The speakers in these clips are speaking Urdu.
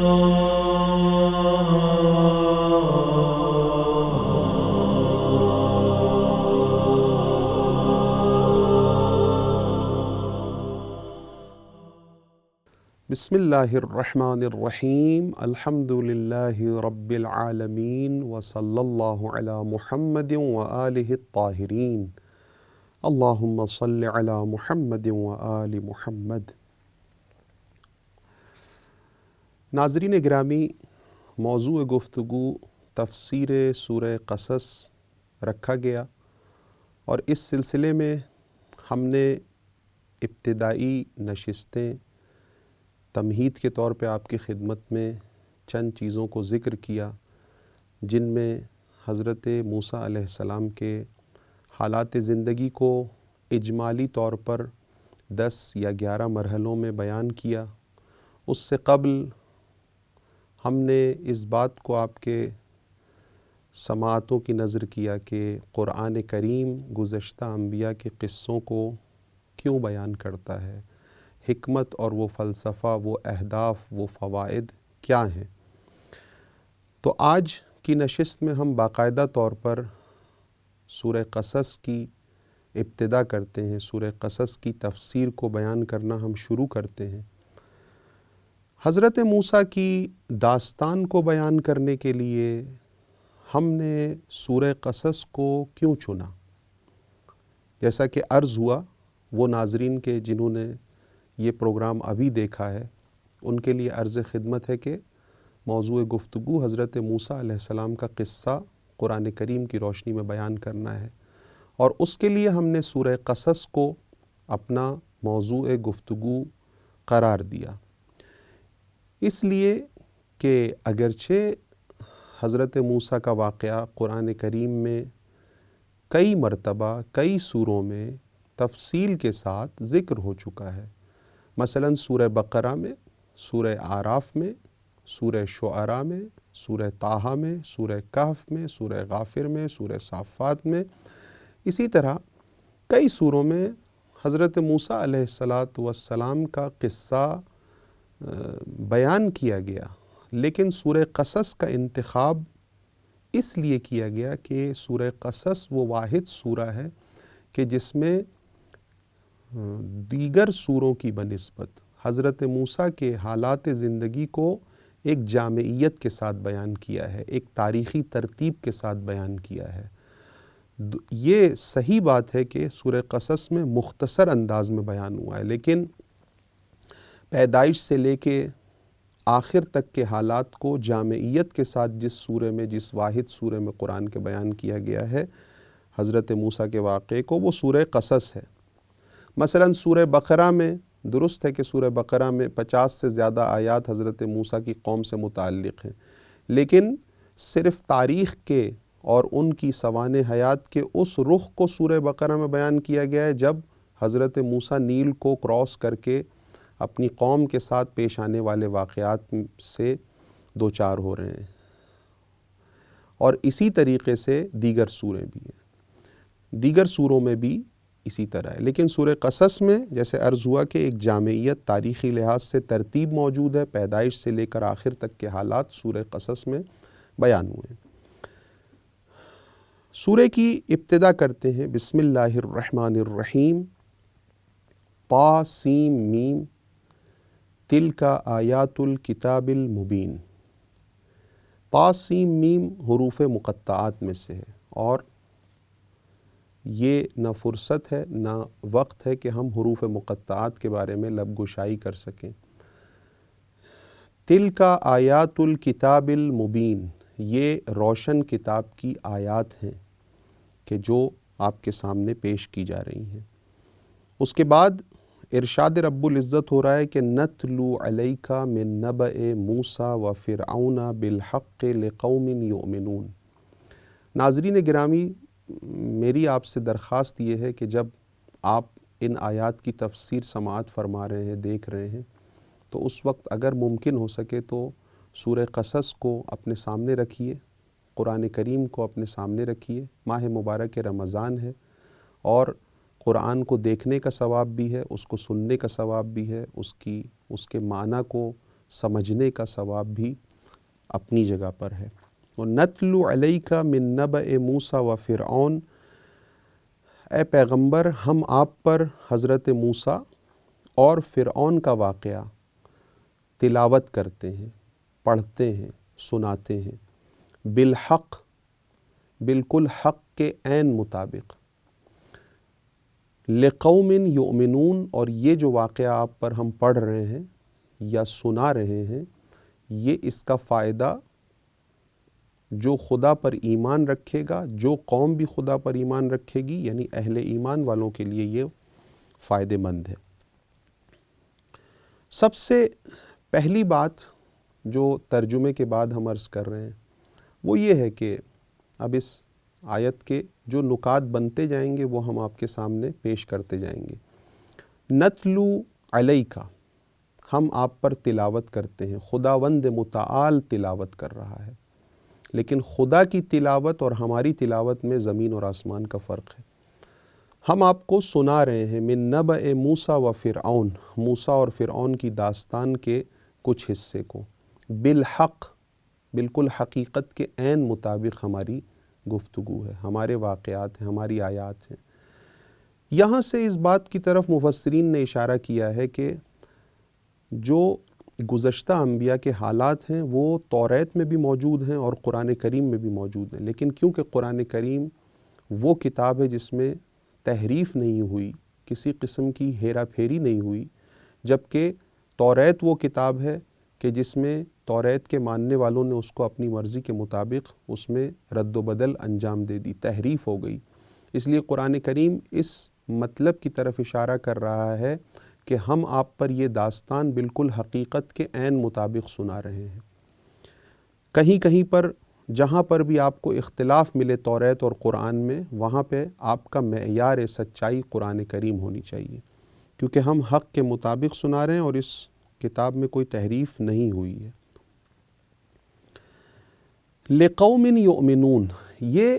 بسم اللہ الرحمن الرحیم الحمد للہ رب العالمین وصلی اللہ علی محمد وآلہ الطاہرین اللہم صل علی محمد وآل محمد۔ ناظرین گرامی، موضوع گفتگو تفسیر سورہ قصص رکھا گیا اور اس سلسلے میں ہم نے ابتدائی نشستیں تمہید کے طور پہ آپ کی خدمت میں چند چیزوں کو ذکر کیا، جن میں حضرت موسیٰ علیہ السلام کے حالات زندگی کو اجمالی طور پر 10 یا 11 مرحلوں میں بیان کیا۔ اس سے قبل ہم نے اس بات کو آپ کے سماعتوں کی نظر کیا کہ قرآن کریم گزشتہ انبیاء کے قصوں کو کیوں بیان کرتا ہے، حکمت اور وہ فلسفہ، وہ اہداف، وہ فوائد کیا ہیں۔ تو آج کی نشست میں ہم باقاعدہ طور پر سورہ قصص کی ابتدا کرتے ہیں، سورہ قصص کی تفسیر کو بیان کرنا ہم شروع کرتے ہیں۔ حضرت موسیٰ کی داستان کو بیان کرنے کے لیے ہم نے سورہ قصص کو کیوں چنا؟ جیسا کہ عرض ہوا، وہ ناظرین کے جنہوں نے یہ پروگرام ابھی دیکھا ہے ان کے لیے عرض خدمت ہے کہ موضوع گفتگو حضرت موسیٰ علیہ السلام کا قصہ قرآن کریم کی روشنی میں بیان کرنا ہے، اور اس کے لیے ہم نے سورہ قصص کو اپنا موضوع گفتگو قرار دیا، اس لیے کہ اگرچہ حضرت موسیٰ کا واقعہ قرآن کریم میں کئی مرتبہ کئی سوروں میں تفصیل کے ساتھ ذکر ہو چکا ہے، مثلا سورہ بقرہ میں، سورہ اعراف میں، سورہ شعراء میں، سورہ طٰہٰ میں، سورہ کہف میں، سورہ غافر میں، سورہ صافات میں، اسی طرح کئی سوروں میں حضرت موسیٰ علیہ السلام کا قصہ بیان کیا گیا۔ لیکن سورہ قصص کا انتخاب اس لیے کیا گیا کہ سورہ قصص وہ واحد سورہ ہے کہ جس میں دیگر سوروں کی بنسبت حضرت موسیٰ کے حالات زندگی کو ایک جامعیت کے ساتھ بیان کیا ہے، ایک تاریخی ترتیب کے ساتھ بیان کیا ہے۔ یہ صحیح بات ہے کہ سورہ قصص میں مختصر انداز میں بیان ہوا ہے، لیکن پیدائش سے لے کے آخر تک کے حالات کو جامعیت کے ساتھ جس سورے میں، جس واحد سورے میں قرآن کے بیان کیا گیا ہے حضرت موسیٰ کے واقعے کو، وہ سورہ قصص ہے۔ مثلا سورہ بقرہ میں، درست ہے کہ سورہ بقرہ میں 50 سے زیادہ آیات حضرت موسیٰ کی قوم سے متعلق ہیں، لیکن صرف تاریخ کے اور ان کی سوانح حیات کے اس رخ کو سورہ بقرہ میں بیان کیا گیا ہے جب حضرت موسیٰ نیل کو کراس کر کے اپنی قوم کے ساتھ پیش آنے والے واقعات سے دوچار ہو رہے ہیں، اور اسی طریقے سے دیگر سوریں بھی ہیں، دیگر سوروں میں بھی اسی طرح ہے۔ لیکن سورہ قصص میں جیسے عرض ہوا کہ ایک جامعیت، تاریخی لحاظ سے ترتیب موجود ہے، پیدائش سے لے کر آخر تک کے حالات سورہ قصص میں بیان ہوئے ہیں۔ سورہ کی ابتدا کرتے ہیں بسم اللہ الرحمن الرحیم، طٰ سین میم تلک آیات الکتاب المبین۔ طٰ سین میم حروف مقطعات میں سے ہے، اور یہ نہ فرصت ہے نہ وقت ہے کہ ہم حروف مقطعات کے بارے میں لب گشائی کر سکیں۔ تلک آیات الکتاب المبین، یہ روشن کتاب کی آیات ہیں کہ جو آپ کے سامنے پیش کی جا رہی ہیں۔ اس کے بعد ارشاد رب العزت ہو رہا ہے کہ نتلو علیک من نبأ موسیٰ و فرعون بالحق لقوم یؤمنون۔ ناظرین گرامی، میری آپ سے درخواست یہ ہے کہ جب آپ ان آیات کی تفسیر سماعت فرما رہے ہیں، دیکھ رہے ہیں، تو اس وقت اگر ممکن ہو سکے تو سورہ قصص کو اپنے سامنے رکھیے، قرآن کریم کو اپنے سامنے رکھیے۔ ماہ مبارک رمضان ہے، اور قرآن کو دیکھنے کا ثواب بھی ہے، اس کو سننے کا ثواب بھی ہے، اس کے معنی کو سمجھنے کا ثواب بھی اپنی جگہ پر ہے۔ وَنَتْلُ عَلَيْكَ مِن نَبَإِ مُوسَىٰ وَفِرْعَوْنَ، اے پیغمبر ہم آپ پر حضرت موسیٰ اور فرعون کا واقعہ تلاوت کرتے ہیں، پڑھتے ہیں، سناتے ہیں، بالحق، بالکل حق کے عین مطابق، لقوم یؤمنون، اور یہ جو واقعہ آپ پر ہم پڑھ رہے ہیں یا سنا رہے ہیں، یہ اس کا فائدہ جو خدا پر ایمان رکھے گا، جو قوم بھی خدا پر ایمان رکھے گی، یعنی اہل ایمان والوں کے لیے یہ فائدہ مند ہے۔ سب سے پہلی بات جو ترجمے کے بعد ہم عرض کر رہے ہیں وہ یہ ہے کہ اب اس آیت کے جو نکات بنتے جائیں گے وہ ہم آپ کے سامنے پیش کرتے جائیں گے۔ نتلو علیکا، ہم آپ پر تلاوت کرتے ہیں، خداوند متعال تلاوت کر رہا ہے، لیکن خدا کی تلاوت اور ہماری تلاوت میں زمین اور آسمان کا فرق ہے۔ ہم آپ کو سنا رہے ہیں من نبأ موسیٰ و فرعون، موسیٰ اور فرعون کی داستان کے کچھ حصے کو، بالحق، بالکل حقیقت کے عین مطابق ہماری گفتگو ہے، ہمارے واقعات ہیں، ہماری آیات ہیں۔ یہاں سے اس بات کی طرف مفسرین نے اشارہ کیا ہے کہ جو گزشتہ انبیاء کے حالات ہیں وہ توریت میں بھی موجود ہیں اور قرآن کریم میں بھی موجود ہیں، لیکن کیونکہ قرآن کریم وہ کتاب ہے جس میں تحریف نہیں ہوئی، کسی قسم کی ہیرا پھیری نہیں ہوئی، جبکہ توریت وہ کتاب ہے کہ جس میں توریت کے ماننے والوں نے اس کو اپنی مرضی کے مطابق اس میں رد و بدل انجام دے دی، تحریف ہو گئی۔ اس لیے قرآن کریم اس مطلب کی طرف اشارہ کر رہا ہے کہ ہم آپ پر یہ داستان بالکل حقیقت کے عین مطابق سنا رہے ہیں۔ کہیں کہیں پر جہاں پر بھی آپ کو اختلاف ملے توریت اور قرآن میں، وہاں پہ آپ کا معیار سچائی قرآن کریم ہونی چاہیے، کیونکہ ہم حق کے مطابق سنا رہے ہیں اور اس کتاب میں کوئی تحریف نہیں ہوئی ہے۔ لقوم یؤمنون، یہ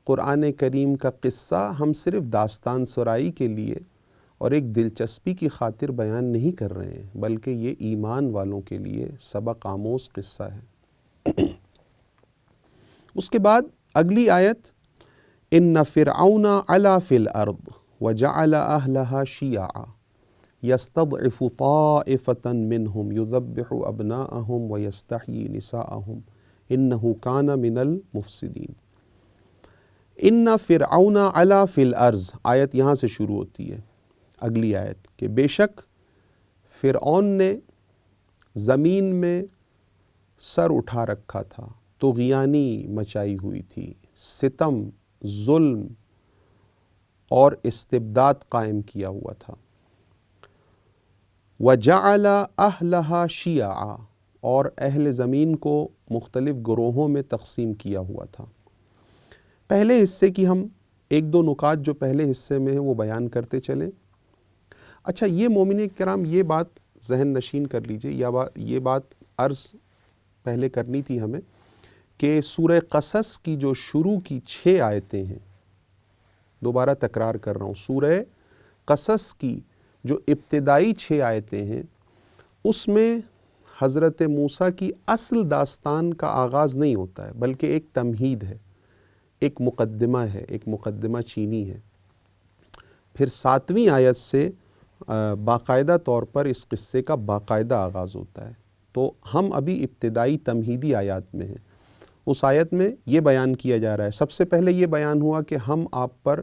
قرآن کریم کا قصہ ہم صرف داستان سرائی کے لیے اور ایک دلچسپی کی خاطر بیان نہیں کر رہے ہیں، بلکہ یہ ایمان والوں کے لیے سبق آموز قصہ ہے۔ اس کے بعد اگلی آیت، ان فرعون علا فی الارض وجعل اہلہا شیعا یستضعف طائفة منہم یذبح ابناءہم ویستحیی نساءہم انہ کان من المفسدین۔ ان فرعون علا فی الارض، آیت یہاں سے شروع ہوتی ہے، اگلی آیت، کہ بے شک فرعون نے زمین میں سر اٹھا رکھا تھا، طغیانی مچائی ہوئی تھی، ستم، ظلم اور استبداد قائم کیا ہوا تھا۔ وَجَعَلَ أَهْلَهَا شِيَعًا، اور اہل زمین کو مختلف گروہوں میں تقسیم کیا ہوا تھا۔ پہلے حصے کی ہم ایک دو نکات جو پہلے حصے میں ہیں وہ بیان کرتے چلیں۔ اچھا، یہ مومنین کرام یہ بات ذہن نشین کر لیجئے، یہ بات عرض پہلے کرنی تھی ہمیں کہ سورہ قصص کی جو شروع کی 6 آیتیں ہیں، دوبارہ تکرار کر رہا ہوں، سورہ قصص کی جو ابتدائی 6 آیتیں ہیں اس میں حضرت موسیٰ کی اصل داستان کا آغاز نہیں ہوتا ہے، بلکہ ایک تمہید ہے، ایک مقدمہ ہے، ایک مقدمہ چینی ہے۔ پھر 7ویں آیت سے باقاعدہ طور پر اس قصے کا باقاعدہ آغاز ہوتا ہے۔ تو ہم ابھی ابتدائی تمہیدی آیات میں ہیں۔ اس آیت میں یہ بیان کیا جا رہا ہے، سب سے پہلے یہ بیان ہوا کہ ہم آپ پر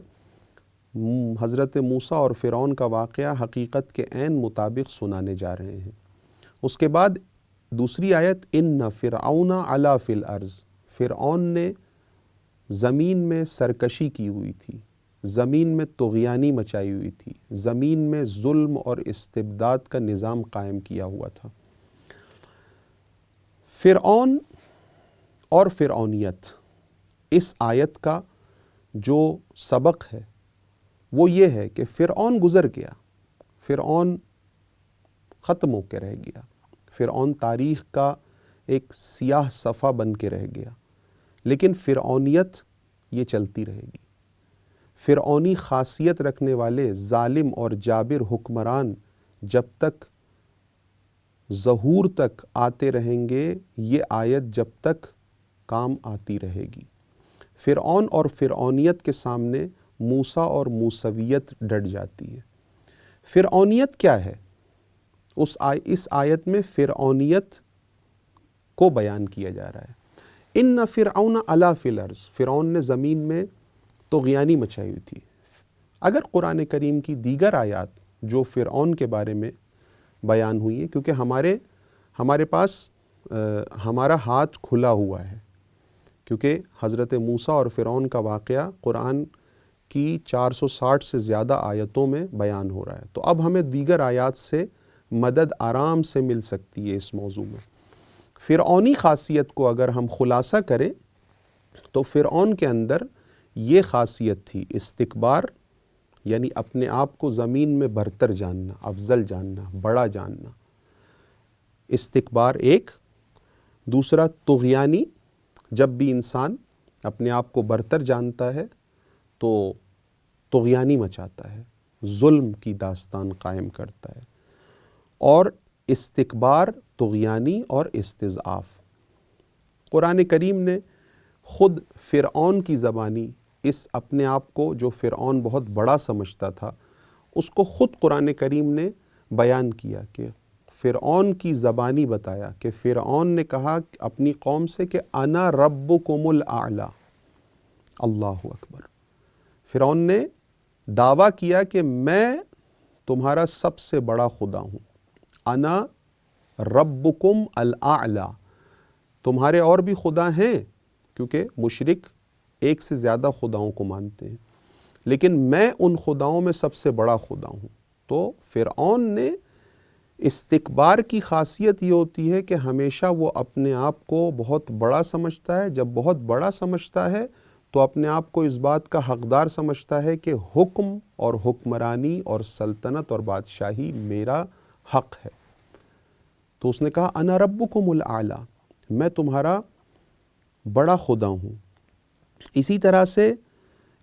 حضرت موسیٰ اور فرعون کا واقعہ حقیقت کے عین مطابق سنانے جا رہے ہیں۔ اس کے بعد دوسری آیت، ان فرعون علا فی الارض، فرعون نے زمین میں سرکشی کی ہوئی تھی، زمین میں طغیانی مچائی ہوئی تھی، زمین میں ظلم اور استبداد کا نظام قائم کیا ہوا تھا۔ فرعون اور فرعونیت، اس آیت کا جو سبق ہے وہ یہ ہے کہ فرعون گزر گیا، فرعون ختم ہو کے رہ گیا، فرعون تاریخ کا ایک سیاہ صفحہ بن کے رہ گیا، لیکن فرعونیت یہ چلتی رہے گی۔ فرعونی خاصیت رکھنے والے ظالم اور جابر حکمران جب تک ظہور تک آتے رہیں گے، یہ آیت جب تک کام آتی رہے گی۔ فرعون اور فرعونیت کے سامنے موسیٰ اور موسویت ڈٹ جاتی ہے۔ فرعونیت کیا ہے؟ اس آیت میں فرعونیت کو بیان کیا جا رہا ہے۔ ان فرعون علا فی الارض، فرعون نے زمین میں طغیانی مچائی ہوئی تھی۔ اگر قرآن کریم کی دیگر آیات جو فرعون کے بارے میں بیان ہوئی ہیں، کیونکہ ہمارے پاس ہمارا ہاتھ کھلا ہوا ہے، کیونکہ حضرت موسیٰ اور فرعون کا واقعہ قرآن کی 460 سے زیادہ آیتوں میں بیان ہو رہا ہے، تو اب ہمیں دیگر آیات سے مدد آرام سے مل سکتی ہے اس موضوع میں۔ فرعونی خاصیت کو اگر ہم خلاصہ کریں تو فرعون کے اندر یہ خاصیت تھی، استکبار، یعنی اپنے آپ کو زمین میں برتر جاننا، افضل جاننا، بڑا جاننا، استکبار ایک۔ دوسرا طغیانی، جب بھی انسان اپنے آپ کو برتر جانتا ہے تو طغیانی مچاتا ہے، ظلم کی داستان قائم کرتا ہے۔ اور استکبار، طغیانی اور استضعاف، قرآن کریم نے خود فرعون کی زبانی، اس اپنے آپ کو جو فرعون بہت بڑا سمجھتا تھا، اس کو خود قرآن کریم نے بیان کیا کہ فرعون کی زبانی بتایا کہ فرعون نے کہا اپنی قوم سے کہ انا ربکم الاعلی، اللہ اکبر۔ فرعون نے دعویٰ کیا کہ میں تمہارا سب سے بڑا خدا ہوں، انا ربکم الاعلی۔ تمہارے اور بھی خدا ہیں، کیونکہ مشرک ایک سے زیادہ خداؤں کو مانتے ہیں، لیکن میں ان خداؤں میں سب سے بڑا خدا ہوں۔ تو فرعون نے استکبار کی خاصیت یہ ہوتی ہے کہ ہمیشہ وہ اپنے آپ کو بہت بڑا سمجھتا ہے۔ جب بہت بڑا سمجھتا ہے تو اپنے آپ کو اس بات کا حقدار سمجھتا ہے کہ حکم اور حکمرانی اور سلطنت اور بادشاہی میرا حق ہے۔ تو اس نے کہا انا ربکم الاعلی، میں تمہارا بڑا خدا ہوں۔ اسی طرح سے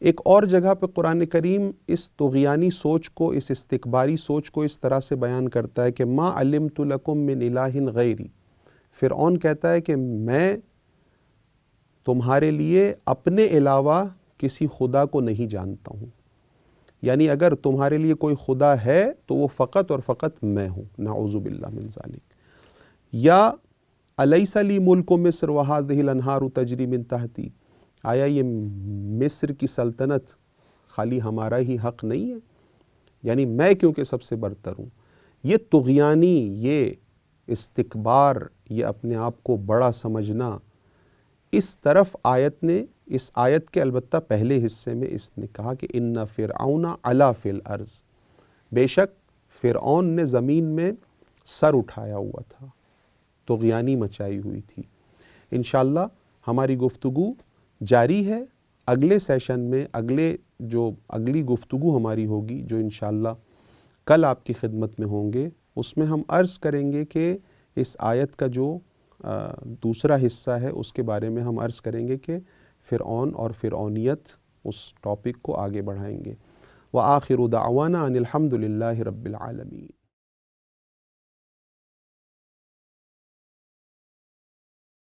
ایک اور جگہ پہ قرآن کریم اس طغیانی سوچ کو، اس استکباری سوچ کو اس طرح سے بیان کرتا ہے کہ ما علمت لکم من الہ غیری۔ فرعون کہتا ہے کہ میں تمہارے لیے اپنے علاوہ کسی خدا کو نہیں جانتا ہوں، یعنی اگر تمہارے لیے کوئی خدا ہے تو وہ فقط اور فقط میں ہوں، نعوذ باللہ من ذالک۔ یا الیس لی ملک مصر وہذہ الانہار تجری من تحتی، آیا یہ مصر کی سلطنت خالی ہمارا ہی حق نہیں ہے؟ یعنی میں کیونکہ سب سے برتر ہوں۔ یہ طغیانی، یہ استکبار، یہ اپنے آپ کو بڑا سمجھنا، اس طرف آیت نے، اس آیت کے البتہ پہلے حصے میں اس نے کہا کہ ان فرعون علا فی الارض، بے شک فرعون نے زمین میں سر اٹھایا ہوا تھا، طغیانی مچائی ہوئی تھی۔ انشاءاللہ ہماری گفتگو جاری ہے۔ اگلے سیشن میں اگلی گفتگو ہماری ہوگی، جو انشاءاللہ کل آپ کی خدمت میں ہوں گے، اس میں ہم عرض کریں گے کہ اس آیت کا جو دوسرا حصہ ہے اس کے بارے میں ہم عرض کریں گے کہ فرعون اور فرعونیت، اس ٹاپک کو آگے بڑھائیں گے۔ وآخر دعوانا ان الحمد للہ رب العالمین۔